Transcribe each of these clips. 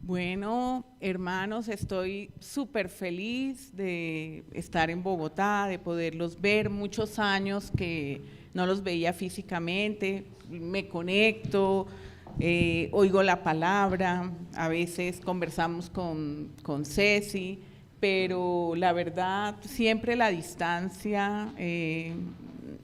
Bueno, hermanos, estoy súper feliz de estar en Bogotá, de poderlos ver. Muchos años que no los veía físicamente, me conecto, oigo la palabra, a veces conversamos con Ceci, pero la verdad siempre la distancia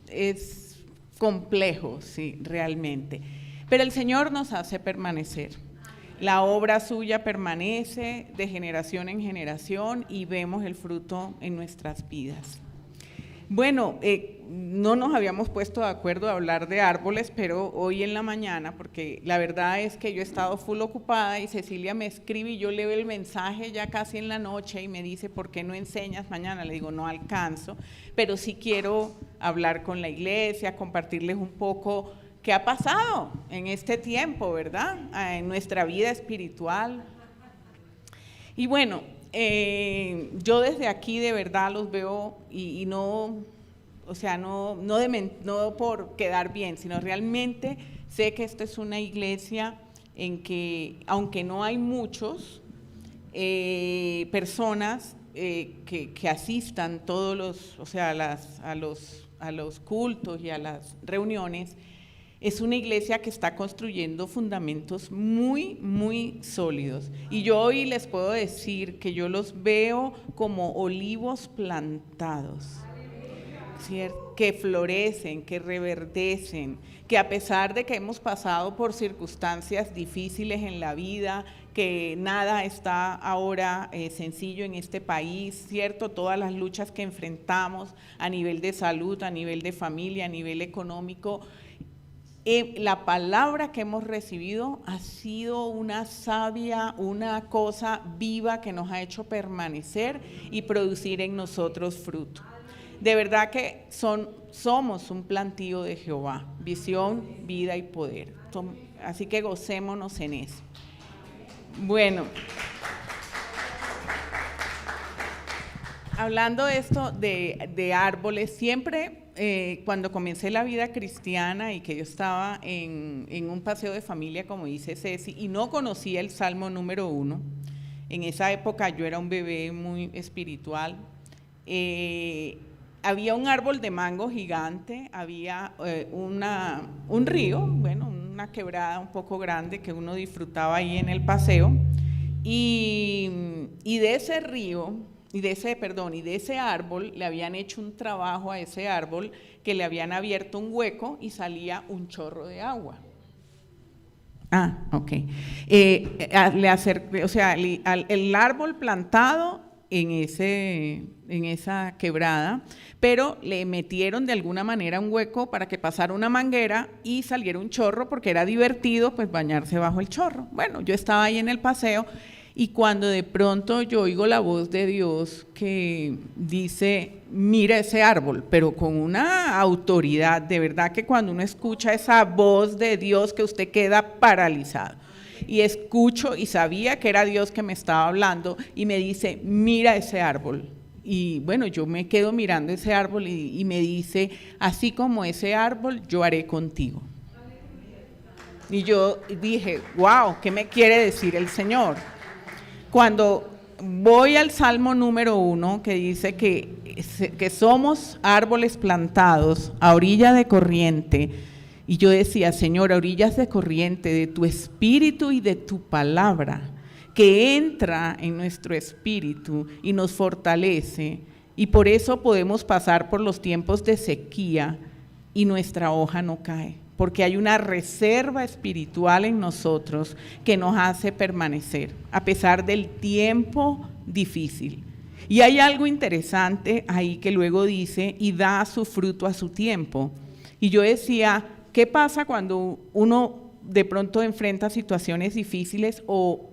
es complejo, sí, realmente. Pero el Señor nos hace permanecer. La obra suya permanece de generación en generación y vemos el fruto en nuestras vidas. Bueno, no nos habíamos puesto de acuerdo a hablar de árboles, pero hoy en la mañana, porque la verdad es que yo he estado full ocupada y Cecilia me escribe y yo leo el mensaje ya casi en la noche y me dice, ¿por qué no enseñas mañana? Le digo, no alcanzo, pero sí quiero hablar con la iglesia, compartirles un poco qué ha pasado en este tiempo, ¿verdad? En nuestra vida espiritual. Y bueno, yo desde aquí de verdad los veo y no, o sea, no por quedar bien, sino realmente sé que esta es una iglesia en que, aunque no hay muchos personas que asistan todos los, o sea, a los cultos y a las reuniones, es una iglesia que está construyendo fundamentos muy, muy sólidos. Y yo hoy les puedo decir que yo los veo como olivos plantados, ¿cierto? Que florecen, que reverdecen, que a pesar de que hemos pasado por circunstancias difíciles en la vida, que nada está ahora sencillo en este país, ¿cierto? Todas las luchas que enfrentamos a nivel de salud, a nivel de familia, a nivel económico, la palabra que hemos recibido ha sido una savia, una cosa viva que nos ha hecho permanecer y producir en nosotros fruto. De verdad que somos un plantío de Jehová, visión, vida y poder. Así que gocémonos en eso. Bueno, hablando de esto de árboles, siempre cuando comencé la vida cristiana y que yo estaba en un paseo de familia, como dice Ceci, y no conocía el Salmo número 1, en esa época yo era un bebé muy espiritual, había un árbol de mango gigante, había un río, bueno, una quebrada un poco grande que uno disfrutaba ahí en el paseo, y de ese río, y de ese árbol le habían hecho un trabajo a ese árbol que le habían abierto un hueco y salía un chorro de agua. Ok. El árbol plantado en esa quebrada, pero le metieron de alguna manera un hueco para que pasara una manguera y saliera un chorro, porque era divertido pues bañarse bajo el chorro. Bueno, yo estaba ahí en el paseo y cuando de pronto yo oigo la voz de Dios que dice, mira ese árbol, pero con una autoridad, de verdad que cuando uno escucha esa voz de Dios que usted queda paralizado. Y escucho y sabía que era Dios que me estaba hablando y me dice, mira ese árbol. Y bueno, yo me quedo mirando ese árbol y me dice, así como ese árbol, yo haré contigo. Y yo dije, wow, ¿qué me quiere decir el Señor? Cuando voy al Salmo número 1, que dice que somos árboles plantados a orilla de corriente, y yo decía, Señor, a orillas de corriente de tu espíritu y de tu palabra, que entra en nuestro espíritu y nos fortalece, y por eso podemos pasar por los tiempos de sequía y nuestra hoja no cae, porque hay una reserva espiritual en nosotros que nos hace permanecer, a pesar del tiempo difícil. Y hay algo interesante ahí que luego dice, y da su fruto a su tiempo. Y yo decía, ¿qué pasa cuando uno de pronto enfrenta situaciones difíciles o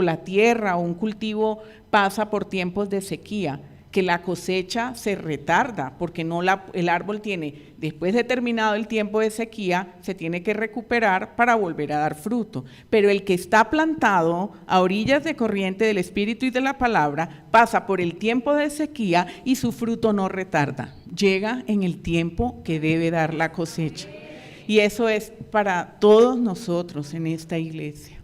la tierra o un cultivo pasa por tiempos de sequía? Que la cosecha se retarda, porque el árbol tiene, después de terminado el tiempo de sequía, se tiene que recuperar para volver a dar fruto. Pero el que está plantado a orillas de corriente del Espíritu y de la palabra, pasa por el tiempo de sequía y su fruto no retarda. Llega en el tiempo que debe dar la cosecha. Y eso es para todos nosotros en esta iglesia.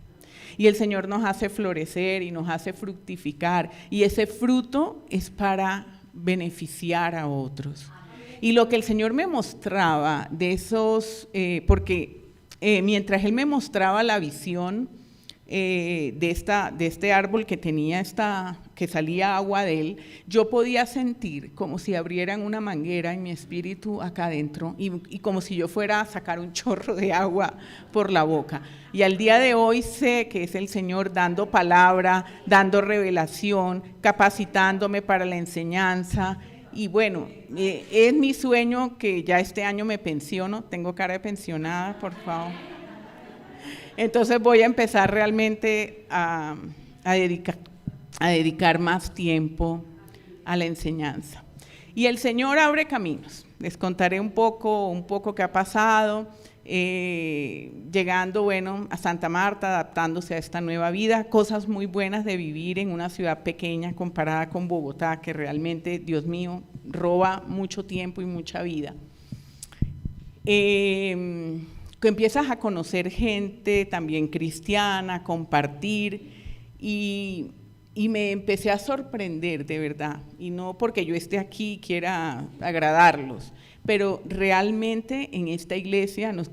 Y el Señor nos hace florecer y nos hace fructificar. Y ese fruto es para beneficiar a otros. Y lo que el Señor me mostraba de esos, mientras Él me mostraba la visión de este árbol que tenía que salía agua de él, yo podía sentir como si abrieran una manguera en mi espíritu acá adentro y como si yo fuera a sacar un chorro de agua por la boca. Y al día de hoy sé que es el Señor dando palabra, dando revelación, capacitándome para la enseñanza. Y bueno, es mi sueño que ya este año me pensiono. Tengo cara de pensionada, por favor. Entonces voy a empezar realmente a dedicar más tiempo a la enseñanza. Y el Señor abre caminos. Les contaré un poco qué ha pasado, llegando, a Santa Marta, adaptándose a esta nueva vida, cosas muy buenas de vivir en una ciudad pequeña comparada con Bogotá, que realmente, Dios mío, roba mucho tiempo y mucha vida. Que empiezas a conocer gente también cristiana, compartir, y me empecé a sorprender de verdad, y no porque yo esté aquí y quiera agradarlos, pero realmente en esta iglesia nos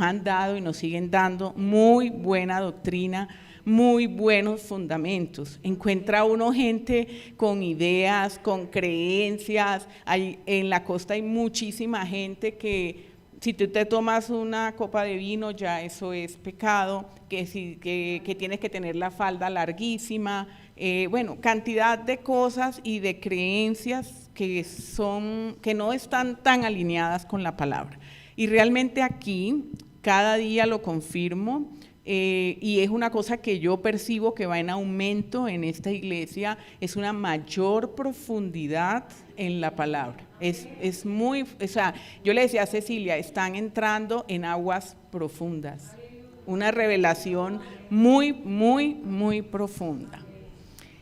han dado y nos siguen dando muy buena doctrina, muy buenos fundamentos. Encuentra uno gente con ideas, con creencias. En la costa hay muchísima gente que si tú te tomas una copa de vino ya eso es pecado, que tienes que tener la falda larguísima, cantidad de cosas y de creencias que no están tan alineadas con la palabra. Y realmente aquí cada día lo confirmo. Y es una cosa que yo percibo que va en aumento en esta iglesia, es una mayor profundidad en la palabra. Yo le decía a Cecilia, están entrando en aguas profundas, una revelación muy, muy, muy profunda.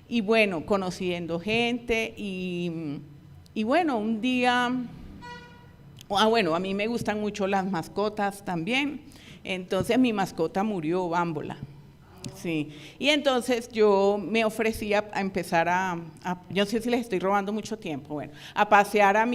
Y bueno, conociendo gente y un día, a mí me gustan mucho las mascotas también. Entonces mi mascota murió, Bámbola, sí, y entonces yo me ofrecía a empezar yo no sé si les estoy robando mucho tiempo, a pasear a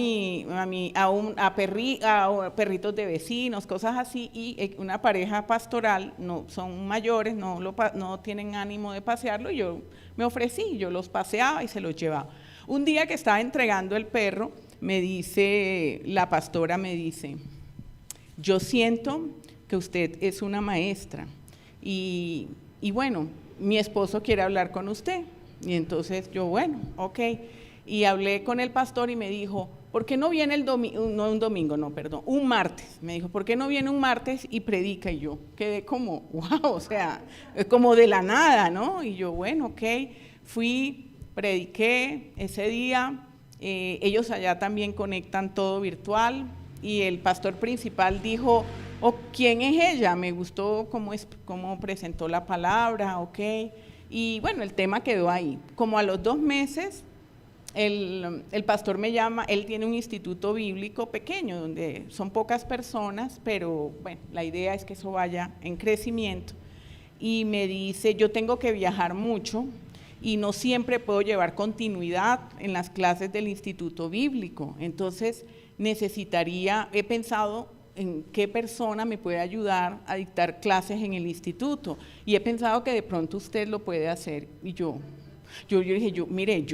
perritos de vecinos, cosas así, y una pareja pastoral, no son mayores, no tienen ánimo de pasearlo, y yo me ofrecí, yo los paseaba y se los llevaba. Un día que estaba entregando el perro, la pastora me dice, yo siento que usted es una maestra y mi esposo quiere hablar con usted. Y entonces yo, ok. Y hablé con el pastor y me dijo, ¿por qué no viene un martes? Me dijo, ¿por qué no viene un martes y predica? Y yo quedé como, wow, como de la nada, ¿no? Y yo, ok. Fui, prediqué ese día. Ellos allá también conectan todo virtual. Y el pastor principal dijo, ¿quién es ella? Me gustó cómo presentó la palabra, ok. Y el tema quedó ahí. Como a los 2 meses, el pastor me llama, él tiene un instituto bíblico pequeño, donde son pocas personas, pero la idea es que eso vaya en crecimiento. Y me dice, yo tengo que viajar mucho y no siempre puedo llevar continuidad en las clases del instituto bíblico, entonces he pensado en qué persona me puede ayudar a dictar clases en el instituto, y he pensado que de pronto usted lo puede hacer. Y yo dije, mire,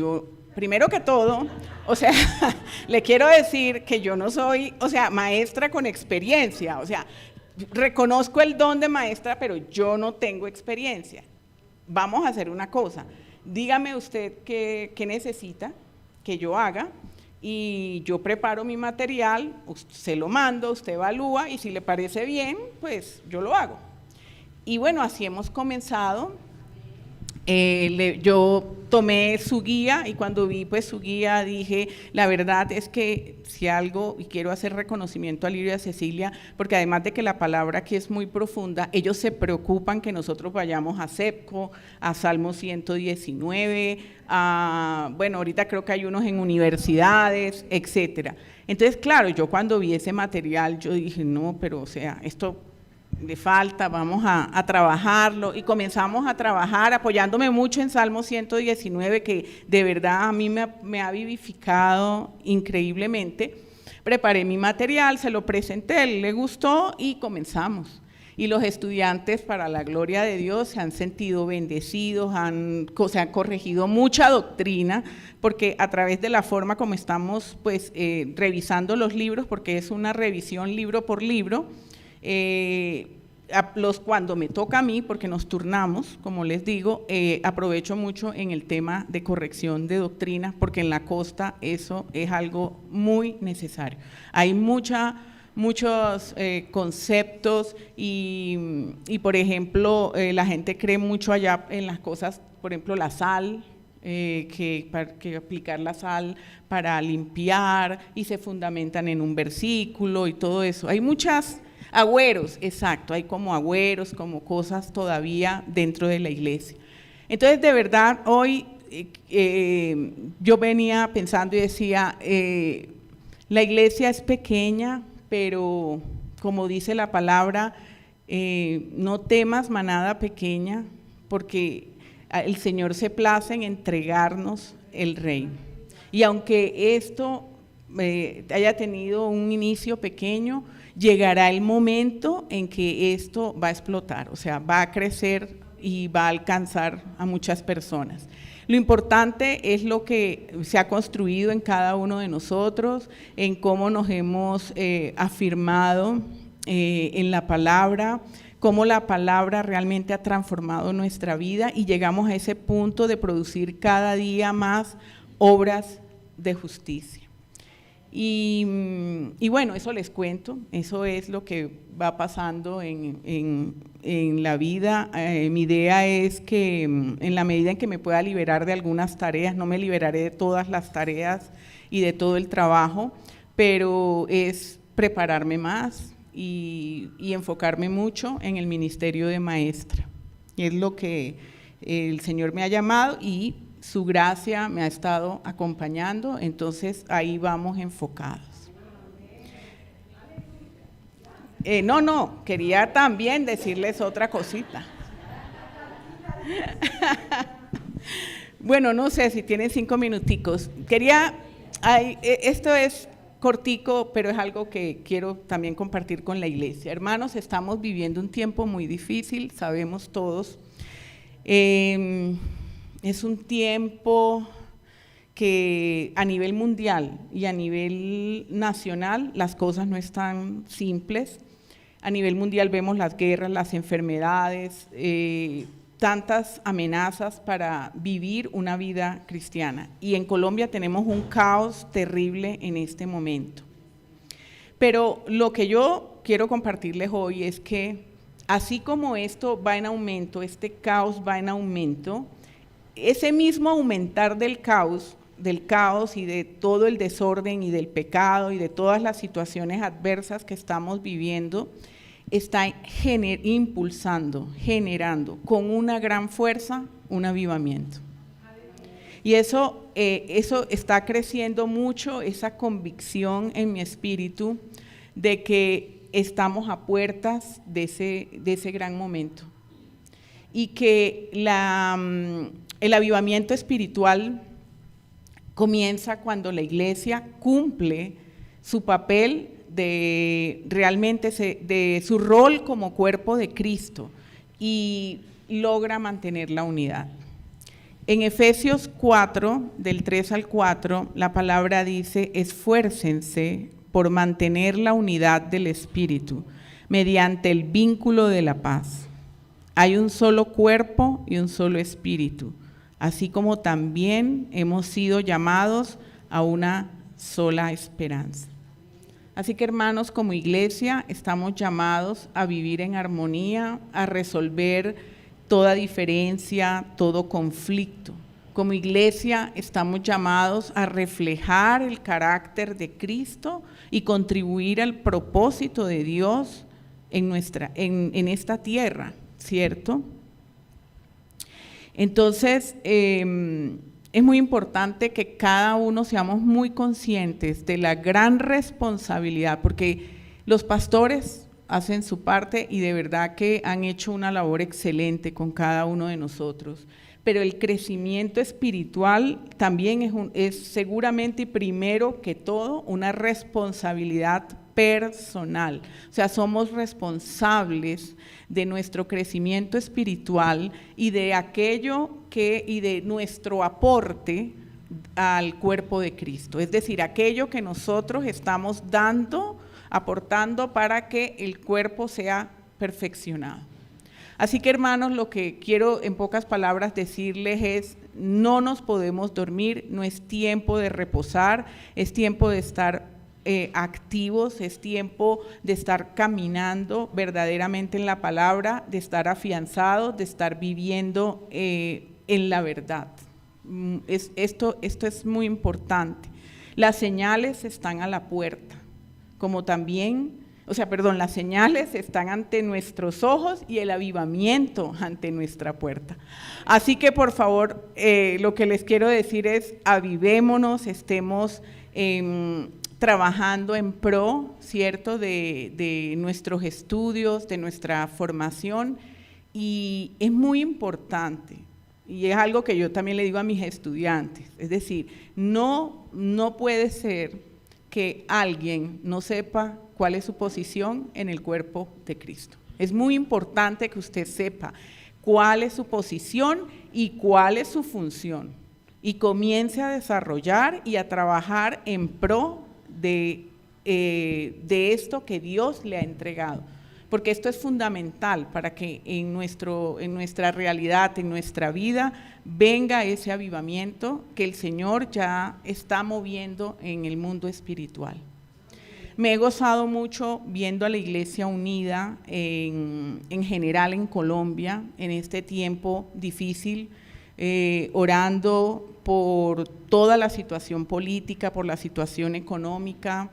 primero que todo, le quiero decir que yo no soy, maestra con experiencia, reconozco el don de maestra, pero yo no tengo experiencia. Vamos a hacer una cosa, dígame usted qué necesita que yo haga, y yo preparo mi material, se lo mando, usted evalúa, y si le parece bien, pues yo lo hago. Y así hemos comenzado. Yo tomé su guía, y cuando vi su guía dije, la verdad es que si algo, y quiero hacer reconocimiento a Lirio y a Cecilia, porque además de que la palabra aquí es muy profunda, ellos se preocupan que nosotros vayamos a CEPCO, a Salmo 119, ahorita creo que hay unos en universidades, etcétera. Entonces, claro, yo cuando vi ese material, yo dije, no, pero esto le falta, vamos a trabajarlo, y comenzamos a trabajar apoyándome mucho en Salmo 119, que de verdad a mí me ha vivificado increíblemente. Preparé mi material, se lo presenté, le gustó y comenzamos. Y los estudiantes, para la gloria de Dios, se han sentido bendecidos, se han corregido mucha doctrina, porque a través de la forma como estamos pues, revisando los libros, porque es una revisión libro por libro, cuando me toca a mí, porque nos turnamos, como les digo, aprovecho mucho en el tema de corrección de doctrina, porque en la costa eso es algo muy necesario. Hay muchos conceptos y por ejemplo, la gente cree mucho allá en las cosas, por ejemplo, la sal, que aplicar la sal para limpiar, y se fundamentan en un versículo y todo eso. Hay muchas agüeros, exacto, hay como agüeros, como cosas todavía dentro de la iglesia. Entonces, de verdad, hoy yo venía pensando y decía, la iglesia es pequeña, pero como dice la palabra, no temas, manada pequeña, porque el Señor se place en entregarnos el reino. Y aunque esto haya tenido un inicio pequeño, llegará el momento en que esto va a explotar, o sea, va a crecer y va a alcanzar a muchas personas. Lo importante es lo que se ha construido en cada uno de nosotros, en cómo nos hemos afirmado en la palabra, cómo la palabra realmente ha transformado nuestra vida y llegamos a ese punto de producir cada día más obras de justicia. Y bueno, eso les cuento, eso es lo que va pasando en la vida. Mi idea es que en la medida en que me pueda liberar de algunas tareas, no me liberaré de todas las tareas y de todo el trabajo, pero es prepararme más y enfocarme mucho en el ministerio de maestra. Es lo que el Señor me ha llamado y su gracia me ha estado acompañando, entonces ahí vamos enfocados. Quería también decirles otra cosita. Bueno, no sé si tienen 5 minuticos. Esto es cortico, pero es algo que quiero también compartir con la iglesia. Hermanos, estamos viviendo un tiempo muy difícil, sabemos todos. Es un tiempo que a nivel mundial y a nivel nacional las cosas no están simples. A nivel mundial vemos las guerras, las enfermedades, tantas amenazas para vivir una vida cristiana. Y en Colombia tenemos un caos terrible en este momento. Pero lo que yo quiero compartirles hoy es que así como esto va en aumento, este caos va en aumento, ese mismo aumentar del caos y de todo el desorden y del pecado y de todas las situaciones adversas que estamos viviendo, está generando con una gran fuerza un avivamiento. Y eso está creciendo mucho, esa convicción en mi espíritu de que estamos a puertas de ese gran momento. Y que el avivamiento espiritual comienza cuando la iglesia cumple su papel de su rol como cuerpo de Cristo y logra mantener la unidad. En Efesios 4, del 3 al 4, la palabra dice: esfuércense por mantener la unidad del Espíritu mediante el vínculo de la paz. Hay un solo cuerpo y un solo espíritu, así como también hemos sido llamados a una sola esperanza. Así que, hermanos, como iglesia estamos llamados a vivir en armonía, a resolver toda diferencia, todo conflicto. Como iglesia estamos llamados a reflejar el carácter de Cristo y contribuir al propósito de Dios en esta tierra, ¿cierto? Entonces, es muy importante que cada uno seamos muy conscientes de la gran responsabilidad, porque los pastores hacen su parte y de verdad que han hecho una labor excelente con cada uno de nosotros. Pero el crecimiento espiritual también es seguramente y primero que todo una responsabilidad personal. O sea, somos responsables de nuestro crecimiento espiritual y de de nuestro aporte al cuerpo de Cristo. Es decir, aquello que nosotros estamos aportando para que el cuerpo sea perfeccionado. Así que, hermanos, lo que quiero en pocas palabras decirles es: no nos podemos dormir, no es tiempo de reposar, es tiempo de estar activos, es tiempo de estar caminando verdaderamente en la palabra, de estar afianzados, de estar viviendo en la verdad. Esto es muy importante. Las señales están a la puerta, como también... las señales están ante nuestros ojos y el avivamiento ante nuestra puerta. Así que, por favor, lo que les quiero decir es: avivémonos, estemos trabajando en pro, ¿cierto?, de nuestros estudios, de nuestra formación, y es muy importante, y es algo que yo también le digo a mis estudiantes, es decir, no puede ser que alguien no sepa cuál es su posición en el cuerpo de Cristo. Es muy importante que usted sepa cuál es su posición y cuál es su función, y comience a desarrollar y a trabajar en pro de esto que Dios le ha entregado, porque esto es fundamental para que en nuestra realidad, en nuestra vida, venga ese avivamiento que el Señor ya está moviendo en el mundo espiritual. Me he gozado mucho viendo a la Iglesia unida en general en Colombia en este tiempo difícil, orando por toda la situación política, por la situación económica,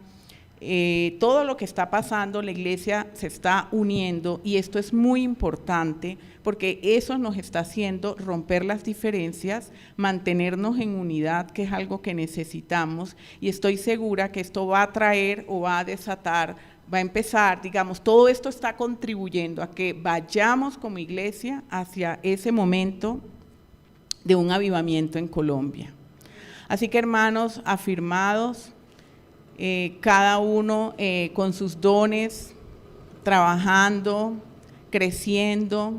todo lo que está pasando. La Iglesia se está uniendo y esto es muy importante porque eso nos está haciendo romper las diferencias, mantenernos en unidad, que es algo que necesitamos, y estoy segura que esto va a traer o va a desatar, va a empezar, todo esto está contribuyendo a que vayamos como iglesia hacia ese momento de un avivamiento en Colombia. Así que, hermanos, afirmados, cada uno con sus dones, trabajando, creciendo,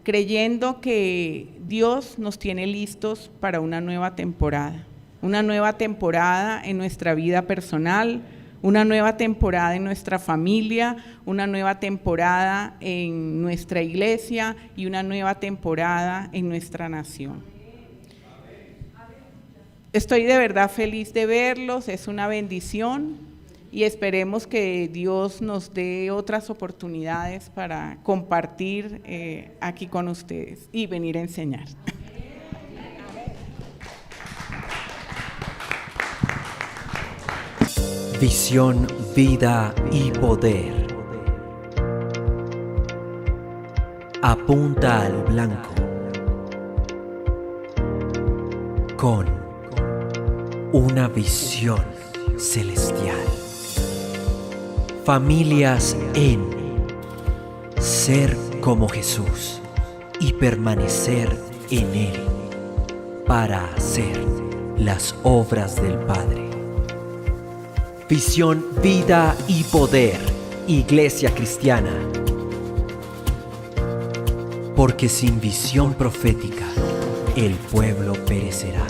creyendo que Dios nos tiene listos para una nueva temporada en nuestra vida personal, una nueva temporada en nuestra familia, una nueva temporada en nuestra iglesia y una nueva temporada en nuestra nación. Estoy de verdad feliz de verlos, es una bendición y esperemos que Dios nos dé otras oportunidades para compartir aquí con ustedes y venir a enseñar. Visión, vida y poder. Apunta al blanco. Con una visión celestial. Familias en ser como Jesús y permanecer en Él para hacer las obras del Padre. Visión, vida y poder. Iglesia Cristiana. Porque sin visión profética, el pueblo perecerá.